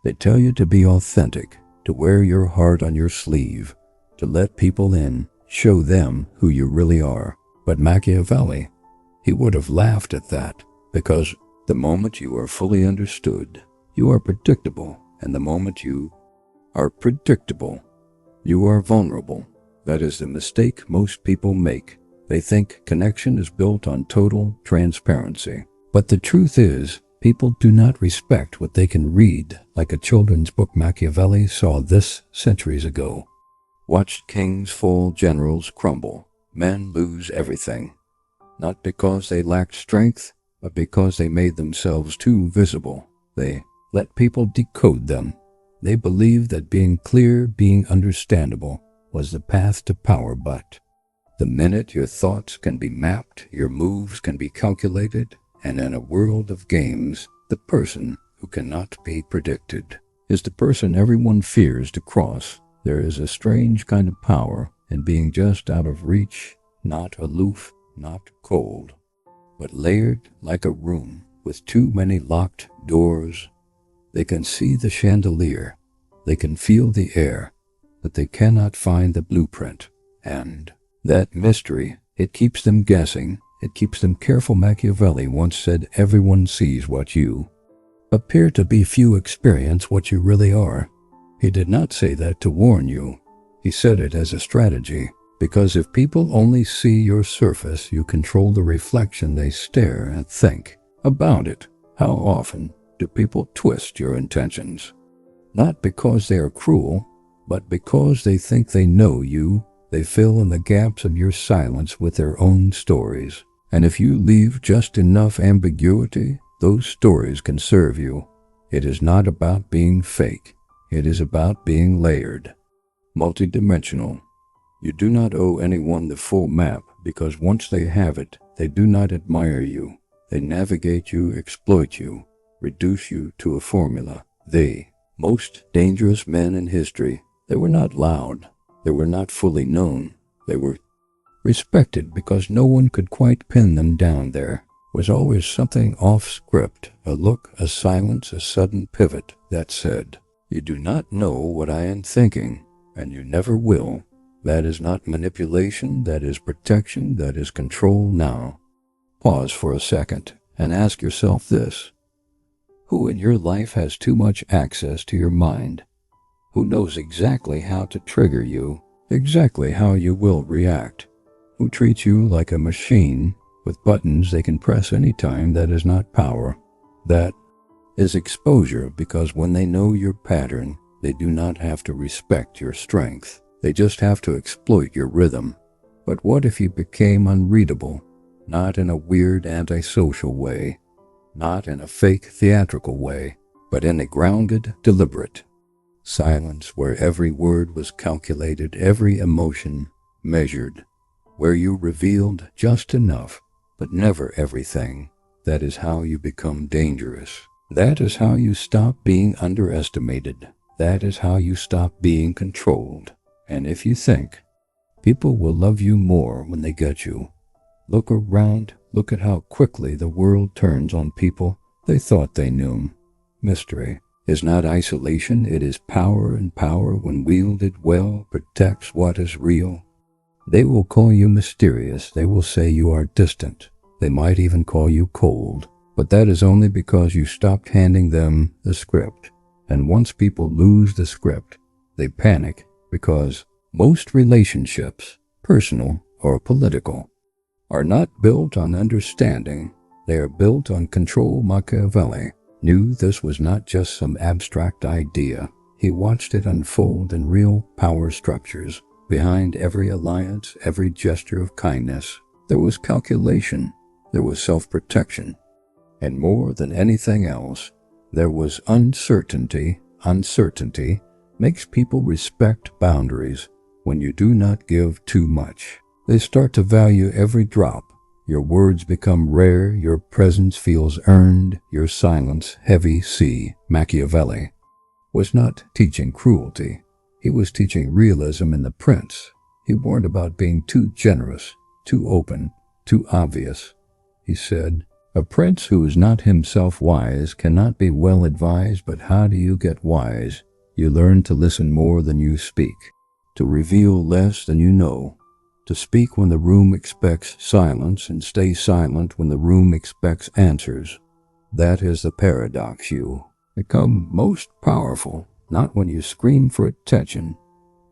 They tell you to be authentic, to wear your heart on your sleeve, to let people in, show them who you really are. But Machiavelli, he would have laughed at that, because the moment you are fully understood, you are predictable, and the moment you are predictable, you are vulnerable. That is the mistake most people make. They think connection is built on total transparency. But the truth is, people do not respect what they can read, like a children's book. Machiavelli saw this centuries ago. Watched kings fall, generals crumble, men lose everything. Not because they lacked strength, but because they made themselves too visible. They let people decode them. They believed that being clear, being understandable, was the path to power, but the minute your thoughts can be mapped, your moves can be calculated, and in a world of games, the person who cannot be predicted is the person everyone fears to cross. There is a strange kind of power in being just out of reach, not aloof, not cold, but layered like a room with too many locked doors. They can see the chandelier, they can feel the air, but they cannot find the blueprint. And that mystery, it keeps them guessing, it keeps them careful. Machiavelli once said, everyone sees what you appear to be, few experience what you really are. He did not say that to warn you. He said it as a strategy, because if people only see your surface, you control the reflection they stare and think about it. How often do people twist your intentions? Not because they are cruel, but because they think they know you. They fill in the gaps of your silence with their own stories. And if you leave just enough ambiguity, those stories can serve you. It is not about being fake. It is about being layered, multidimensional. You do not owe anyone the full map, because once they have it, they do not admire you. They navigate you, exploit you, reduce you to a formula. The most dangerous men in history, they were not loud. They were not fully known. They were respected because no one could quite pin them down. There was always something off script, a look, a silence, a sudden pivot that said, "You do not know what I am thinking, and you never will." That is not manipulation, that is protection, that is control. Now, pause for a second and ask yourself this. Who in your life has too much access to your mind? Who knows exactly how to trigger you, exactly how you will react? Who treats you like a machine with buttons they can press anytime? That is not power. That is exposure, because when they know your pattern, they do not have to respect your strength. They just have to exploit your rhythm. But what if you became unreadable? Not in a weird antisocial way, not in a fake theatrical way, but in a grounded, deliberate silence where every word was calculated, every emotion measured, where you revealed just enough, but never everything. That is how you become dangerous. That is how you stop being underestimated. That is how you stop being controlled. And if you think people will love you more when they get you, look around, look at how quickly the world turns on people they thought they knew. Mystery is not isolation, it is power, and power, when wielded well, protects what is real. They will call you mysterious, they will say you are distant, they might even call you cold, but that is only because you stopped handing them the script. And once people lose the script, they panic, because most relationships, personal or political, are not built on understanding, they are built on control. Machiavelli knew this was not just some abstract idea. He watched it unfold in real power structures. Behind every alliance, every gesture of kindness, there was calculation, there was self-protection, and more than anything else, there was uncertainty. Uncertainty makes people respect boundaries. When you do not give too much, they start to value every drop. Your words become rare, your presence feels earned, your silence heavy. See, Machiavelli was not teaching cruelty. He was teaching realism in the prince. He warned about being too generous, too open, too obvious. He said, A prince who is not himself wise cannot be well advised, but how do you get wise? You learn to listen more than you speak, to reveal less than you know, to speak when the room expects silence and stay silent when the room expects answers. That is the paradox. You become most powerful, not when you scream for attention,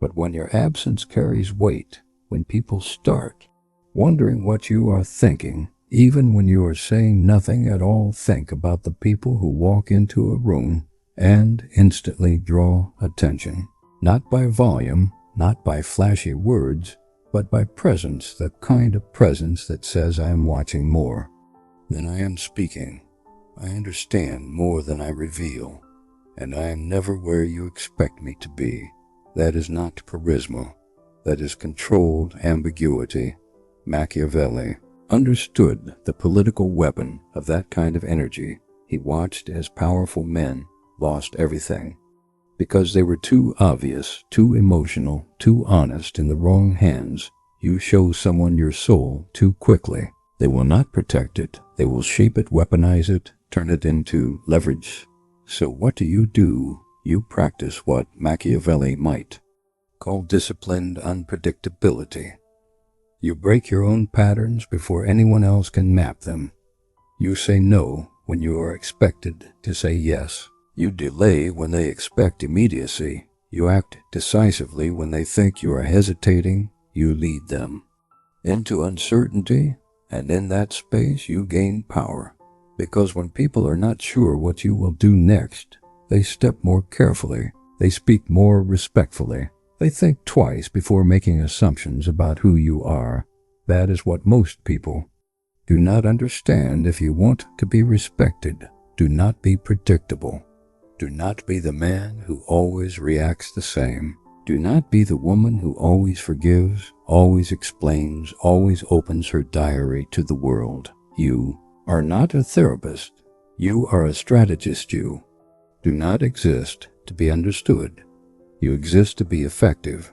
but when your absence carries weight, when people start wondering what you are thinking. Even when you are saying nothing at all, think about the people who walk into a room and instantly draw attention. Not by volume, not by flashy words, but by presence, the kind of presence that says, I am watching more than I am speaking. I understand more than I reveal, and I am never where you expect me to be. That is not charisma. That is controlled ambiguity. Machiavelli understood the political weapon of that kind of energy. He watched as powerful men lost everything because they were too obvious, too emotional, too honest in the wrong hands. You show someone your soul too quickly, they will not protect it. They will shape it, weaponize it, turn it into leverage. So what do? You practice what Machiavelli might call disciplined unpredictability. You break your own patterns before anyone else can map them. You say no when you are expected to say yes. You delay when they expect immediacy. You act decisively when they think you are hesitating. You lead them into uncertainty, and in that space you gain power. Because when people are not sure what you will do next, they step more carefully. They speak more respectfully. They think twice before making assumptions about who you are. That is what most people do not understand. If you want to be respected, do not be predictable. Do not be the man who always reacts the same. Do not be the woman who always forgives, always explains, always opens her diary to the world. You are not a therapist. You are a strategist. You do not exist to be understood. You exist to be effective,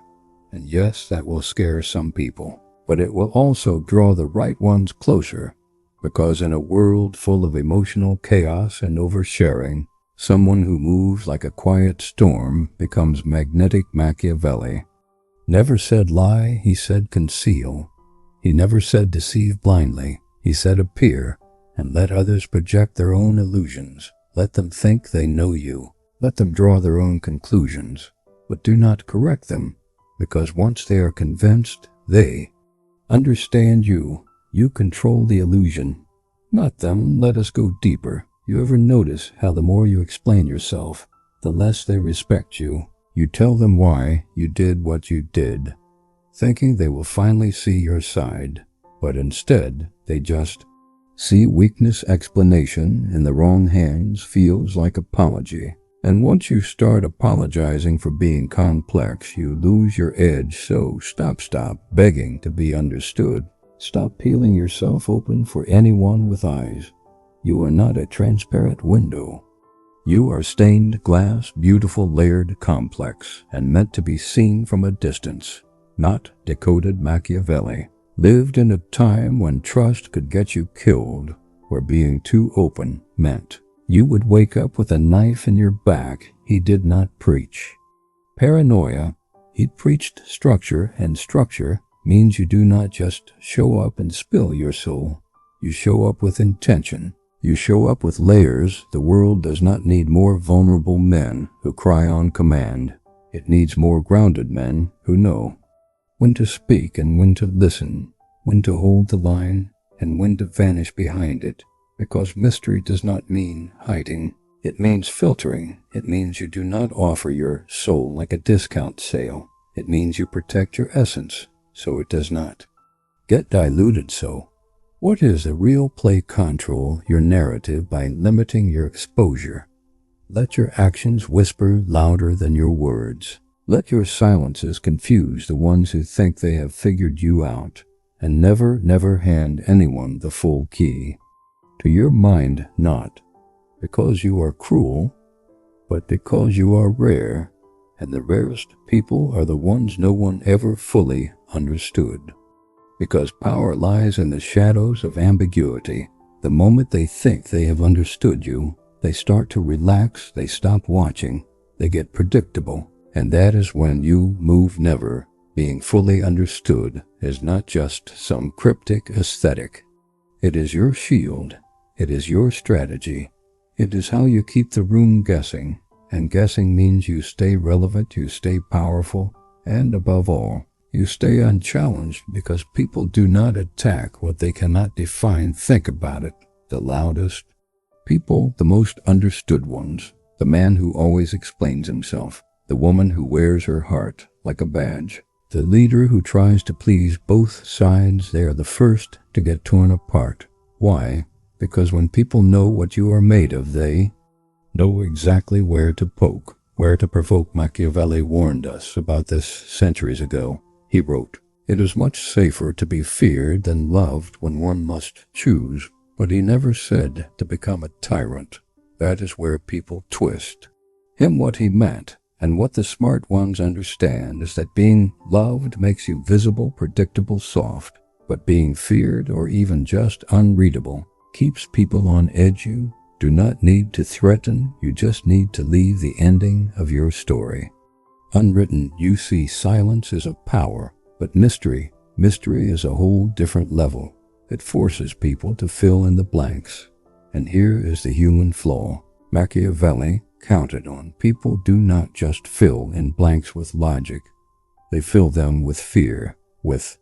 and yes, that will scare some people, but it will also draw the right ones closer, because in a world full of emotional chaos and oversharing, someone who moves like a quiet storm becomes magnetic. Machiavelli never said lie, he said conceal. He never said deceive blindly, he said appear, and let others project their own illusions. Let them think they know you. Let them draw their own conclusions. But do not correct them, because once they are convinced, they understand you. You control the illusion, not them. Let us go deeper. You ever notice how the more you explain yourself, the less they respect you? You tell them why you did what you did, thinking they will finally see your side, but instead they just see weakness. Explanation in the wrong hands feels like apology. And once you start apologizing for being complex, you lose your edge. So stop begging to be understood. Stop peeling yourself open for anyone with eyes. You are not a transparent window. You are stained glass, beautiful, layered, complex, and meant to be seen from a distance, not decoded. Machiavelli lived in a time when trust could get you killed, where being too open meant you would wake up with a knife in your back. He did not preach paranoia. He preached structure, and structure means you do not just show up and spill your soul. You show up with intention. You show up with layers. The world does not need more vulnerable men who cry on command. It needs more grounded men who know when to speak and when to listen, when to hold the line and when to vanish behind it. Because mystery does not mean hiding. It means filtering. It means you do not offer your soul like a discount sale. It means you protect your essence so it does not get diluted. So, what is the real play? Control your narrative by limiting your exposure. Let your actions whisper louder than your words. Let your silences confuse the ones who think they have figured you out. And never hand anyone the full key to your mind, not because you are cruel, but because you are rare, and the rarest people are the ones no one ever fully understood. Because power lies in the shadows of ambiguity. The moment they think they have understood you, they start to relax, they stop watching, they get predictable, and that is when you move never. Being fully understood is not just some cryptic aesthetic. It is your shield. It is your strategy. It is how you keep the room guessing, and guessing means you stay relevant, you stay powerful, and above all, you stay unchallenged because people do not attack what they cannot define. Think about it. The loudest people, the most understood ones, the man who always explains himself, the woman who wears her heart like a badge, the leader who tries to please both sides, they are the first to get torn apart. Why? Because when people know what you are made of, they know exactly where to poke, where to provoke. Machiavelli warned us about this centuries ago. He wrote, "It is much safer to be feared than loved when one must choose." But he never said to become a tyrant. That is where people twist him. What he meant, and what the smart ones understand, is that being loved makes you visible, predictable, soft, but being feared or even just unreadable keeps people on edge. You do not need to threaten, you just need to leave the ending of your story unwritten. You see, silence is a power, but mystery is a whole different level. It forces people to fill in the blanks. And here is the human flaw. Machiavelli counted on. People do not just fill in blanks with logic. They fill them with fear, with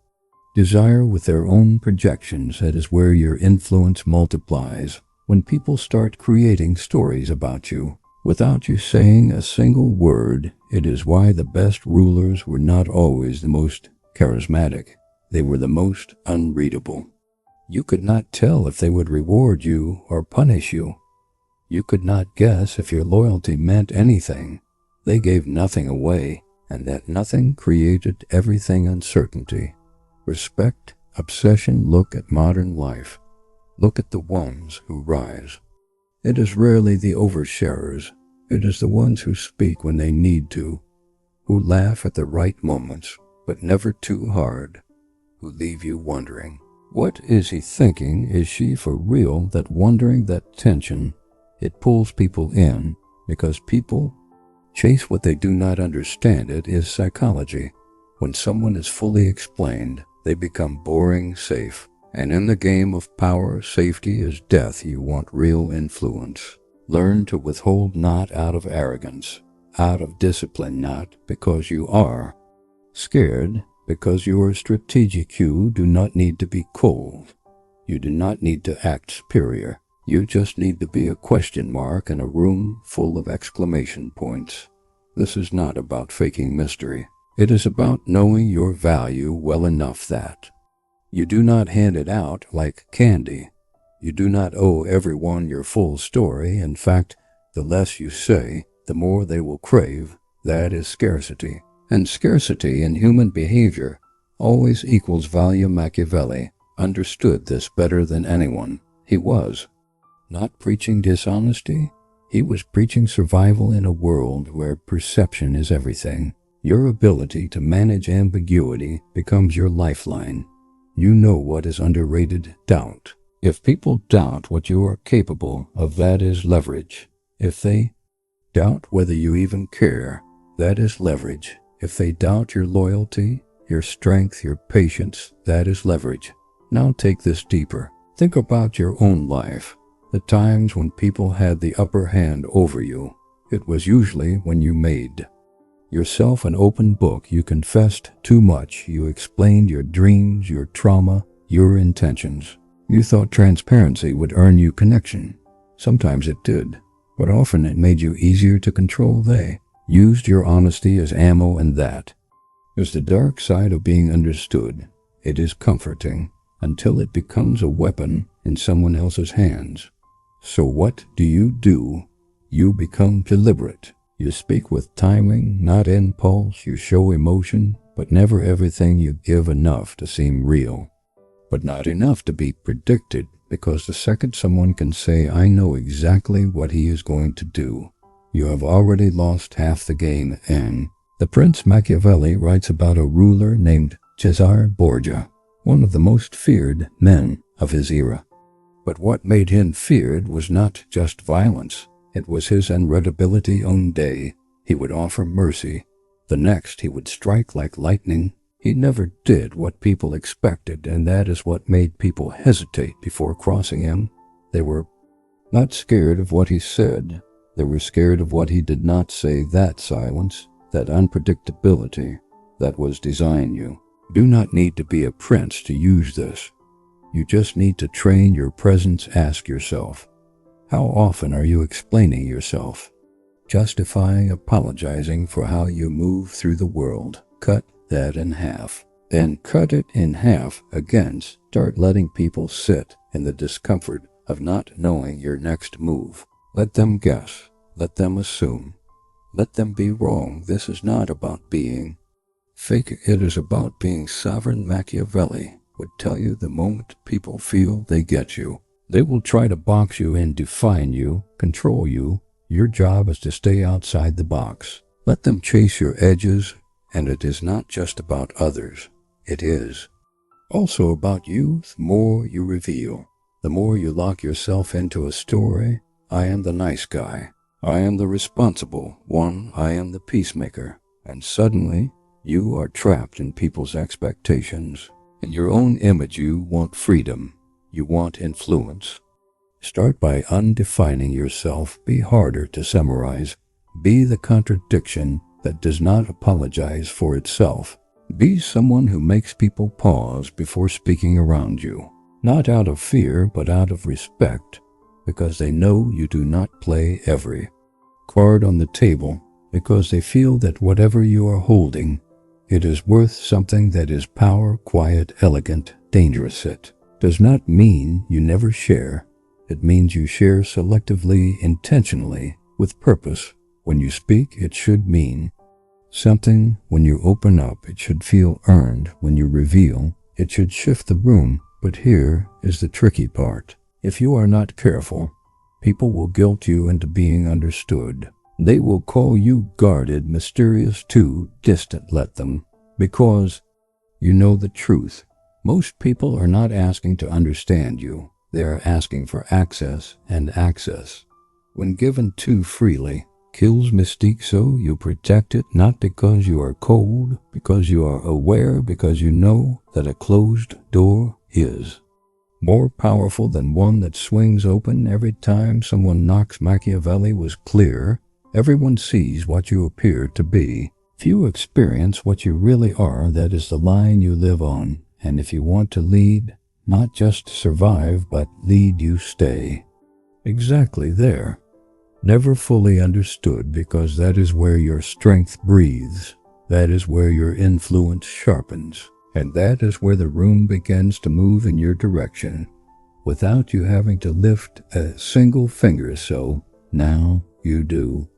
desire, with their own projections. That is where your influence multiplies. When people start creating stories about you, without you saying a single word, it is why the best rulers were not always the most charismatic. They were the most unreadable. You could not tell if they would reward you or punish you. You could not guess if your loyalty meant anything. They gave nothing away, and that nothing created everything. Uncertainty, respect, obsession. Look at modern life. Look at the ones who rise. It is rarely the oversharers. It is the ones who speak when they need to, who laugh at the right moments, but never too hard, who leave you wondering. What is he thinking? Is she for real? That wondering, that tension, it pulls people in because people chase what they do not understand. It is psychology. When someone is fully explained, they become boring, safe. And in the game of power, safety is death. You want real influence. Learn to withhold, not out of arrogance, out of discipline, not because you are scared, because you are strategic. You do not need to be cold. You do not need to act superior. You just need to be a question mark in a room full of exclamation points. This is not about faking mystery. It is about knowing your value well enough that you do not hand it out like candy. You do not owe everyone your full story. In fact, the less you say, the more they will crave. That is scarcity. And scarcity in human behavior always equals value. Machiavelli understood this better than anyone. He was not preaching dishonesty. He was preaching survival in a world where perception is everything. Your ability to manage ambiguity becomes your lifeline. You know what is underrated? Doubt. If people doubt what you are capable of, that is leverage. If they doubt whether you even care, that is leverage. If they doubt your loyalty, your strength, your patience, that is leverage. Now take this deeper. Think about your own life. The times when people had the upper hand over you, it was usually when you made yourself an open book. You confessed too much. You explained your dreams, your trauma, your intentions. You thought transparency would earn you connection. Sometimes it did, but often it made you easier to control. They used your honesty as ammo, and that is the dark side of being understood. It is comforting until it becomes a weapon in someone else's hands. So what do? You become deliberate. You speak with timing, not impulse. You show emotion, but never everything. You give enough to seem real, but not enough to be predicted, because the second someone can say, "I know exactly what he is going to do," you have already lost half the game. And the Prince Machiavelli writes about a ruler named Cesare Borgia, one of the most feared men of his era. But what made him feared was not just violence. It was his unreadability one day. He would offer mercy. The next he would strike like lightning. He never did what people expected, and that is what made people hesitate before crossing him. They were not scared of what he said. They were scared of what he did not say. That silence, that unpredictability, that was design you. Do not need to be a prince to use this. You just need to train your presence. Ask yourself, how often are you explaining yourself? Justifying, apologizing for how you move through the world. Cut that in half. Then cut it in half again. Start letting people sit in the discomfort of not knowing your next move. Let them guess. Let them assume. Let them be wrong. This is not about being fake. It is about being sovereign. Machiavelli would tell you the moment people feel they get you, they will try to box you in, define you, control you. Your job is to stay outside the box. Let them chase your edges, and it is not just about others. It is also about you. The more you reveal, the more you lock yourself into a story. I am the nice guy. I am the responsible one. I am the peacemaker. And suddenly, you are trapped in people's expectations. In your own image, you want freedom. You want influence. Start by undefining yourself. Be harder to summarize. Be the contradiction that does not apologize for itself. Be someone who makes people pause before speaking around you. Not out of fear, but out of respect, because they know you do not play every card on the table, because they feel that whatever you are holding, it is worth something. That is power, quiet, elegant, dangerous. It does not mean you never share. It means you share selectively, intentionally, with purpose. When you speak, it should mean something. When you open up, it should feel earned. When you reveal, it should shift the room. But here is the tricky part. If you are not careful, people will guilt you into being understood. They will call you guarded, mysterious, too distant. Let them, because you know the truth. Most people are not asking to understand you. They are asking for access, and access, when given too freely, kills mystique. So you protect it, not because you are cold, because you are aware, because you know that a closed door is more powerful than one that swings open every time someone knocks. Machiavelli was clear. Everyone sees what you appear to be. Few experience what you really are. That is the line you live on. And if you want to lead, not just survive, but lead, you stay exactly there. Never fully understood, because that is where your strength breathes. That is where your influence sharpens. And that is where the room begins to move in your direction, without you having to lift a single finger. So now you do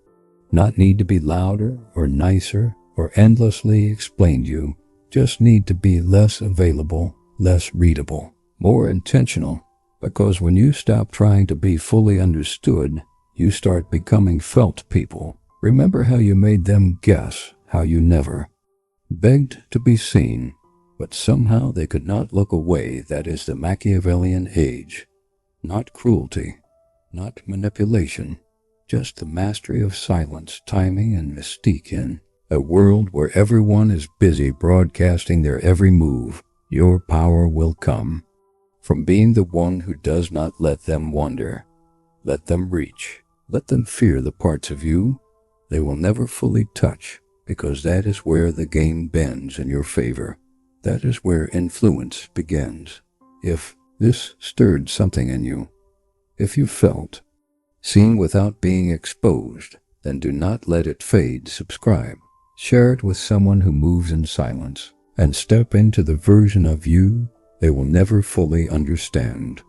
not need to be louder or nicer or endlessly explained. You just need to be less available, less readable, more intentional. Because when you stop trying to be fully understood, you start becoming felt people. Remember how you made them guess, how you never begged to be seen, but somehow they could not look away. That is the Machiavellian age. Not cruelty, not manipulation, just the mastery of silence, timing, and mystique. In a world where everyone is busy broadcasting their every move, your power will come from being the one who does not let them wonder. Let them reach. Let them fear the parts of you they will never fully touch, because that is where the game bends in your favor. That is where influence begins. If this stirred something in you, if you felt seen without being exposed, then do not let it fade. Subscribe. Share it with someone who moves in silence, and step into the version of you they will never fully understand.